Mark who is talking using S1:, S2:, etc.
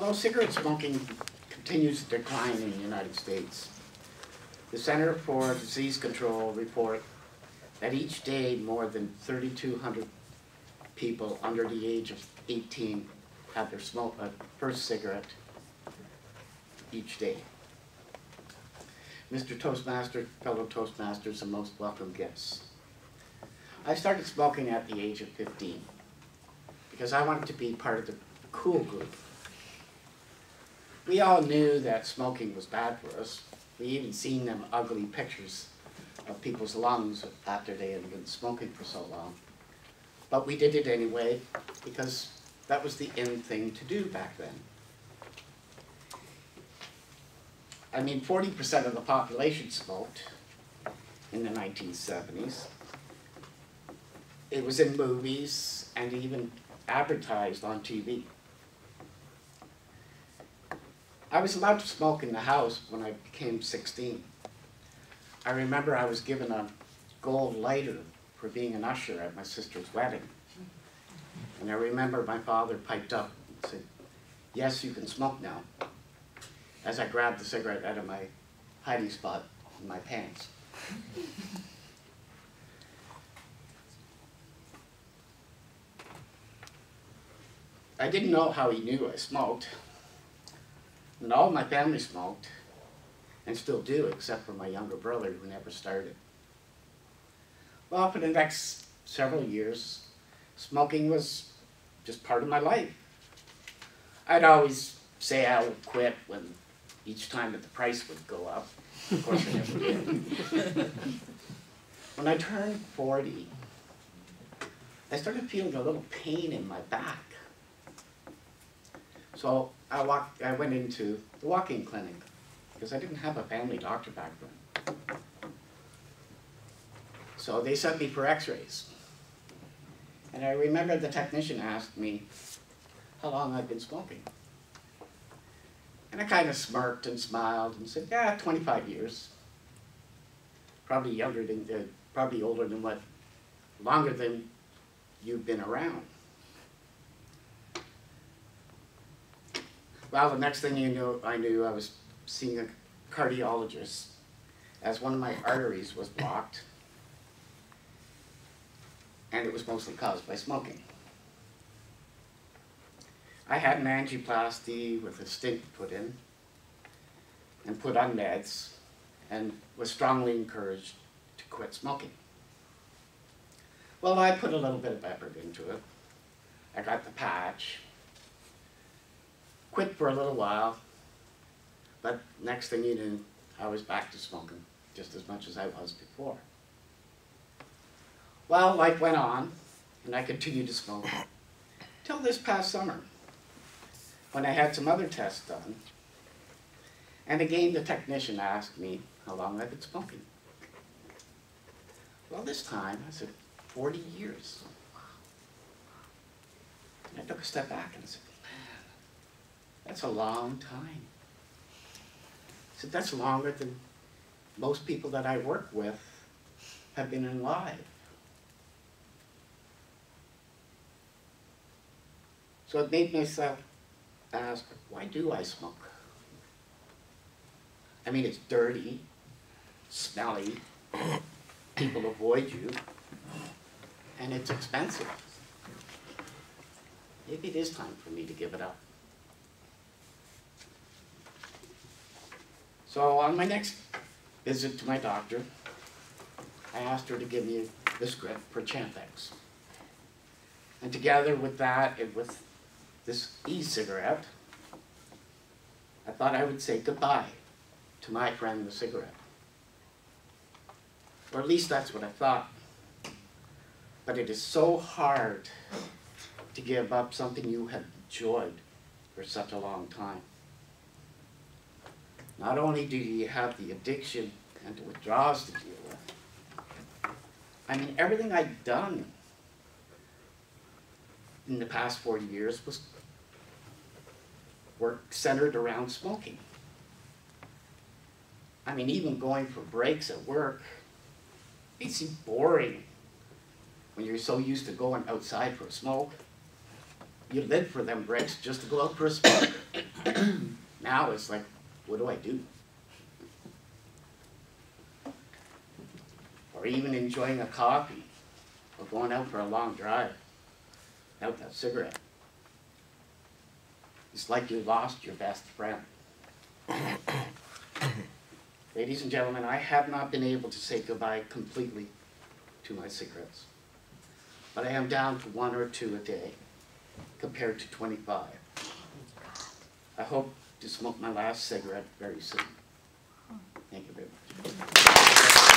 S1: Although cigarette smoking continues to decline in the United States, the Center for Disease Control report that each day more than 3,200 people under the age of 18 have their first cigarette each day. Mr. Toastmaster, fellow Toastmasters, and most welcome guests. I started smoking at the age of 15 because I wanted to be part of the cool group. We all knew that smoking was bad for us. We even seen them ugly pictures of people's lungs after they had been smoking for so long. But we did it anyway because that was the in thing to do back then. I mean, 40% of the population smoked in the 1970s. It was in movies and even advertised on TV. I was allowed to smoke in the house when I became 16. I remember I was given a gold lighter for being an usher at my sister's wedding. And I remember my father piped up and said, "Yes, you can smoke now," as I grabbed the cigarette out of my hiding spot in my pants. I didn't know how he knew I smoked. And all my family smoked, and still do, except for my younger brother who never started. Well, for the next several years, smoking was just part of my life. I'd always say I would quit when each time that the price would go up. Of course, I never did. When I turned 40, I started feeling a little pain in my back. So I went into the walk-in clinic because I didn't have a family doctor back then. So they sent me for x-rays. And I remember the technician asked me how long I'd been smoking. And I kind of smirked and smiled and said, "Yeah, 25 years. Probably probably older than longer than you've been around." Well, the next thing I knew I was seeing a cardiologist as one of my arteries was blocked, and it was mostly caused by smoking. I had an angioplasty with a stent put in and put on meds and was strongly encouraged to quit smoking. Well, I put a little bit of effort into it. I got the patch. Quit for a little while, but next thing you knew, I was back to smoking just as much as I was before. Well, life went on, and I continued to smoke till this past summer, when I had some other tests done, and again the technician asked me how long I've been smoking. Well, this time I said 40 years. And I took a step back and I said, "That's a long time." I said, "That's longer than most people that I work with have been alive." So it made myself ask, why do I smoke? I mean, it's dirty, smelly, people avoid you, and it's expensive. Maybe it is time for me to give it up. So on my next visit to my doctor, I asked her to give me the script for Champix. And together with that and with this e-cigarette, I thought I would say goodbye to my friend the cigarette. Or at least that's what I thought. But it is so hard to give up something you have enjoyed for such a long time. Not only do you have the addiction and the withdrawals to deal with, I mean, everything I'd done in the past 40 years was work centered around smoking. I mean, even going for breaks at work, it seems boring when you're so used to going outside for a smoke. You live for them breaks just to go out for a smoke. Now it's like, what do I do? Or even enjoying a coffee, or going out for a long drive without that cigarette. It's like you lost your best friend. Ladies and gentlemen, I have not been able to say goodbye completely to my cigarettes. But I am down to 1 or 2 a day, compared to 25. I hope to smoke my last cigarette very soon. Thank you very much.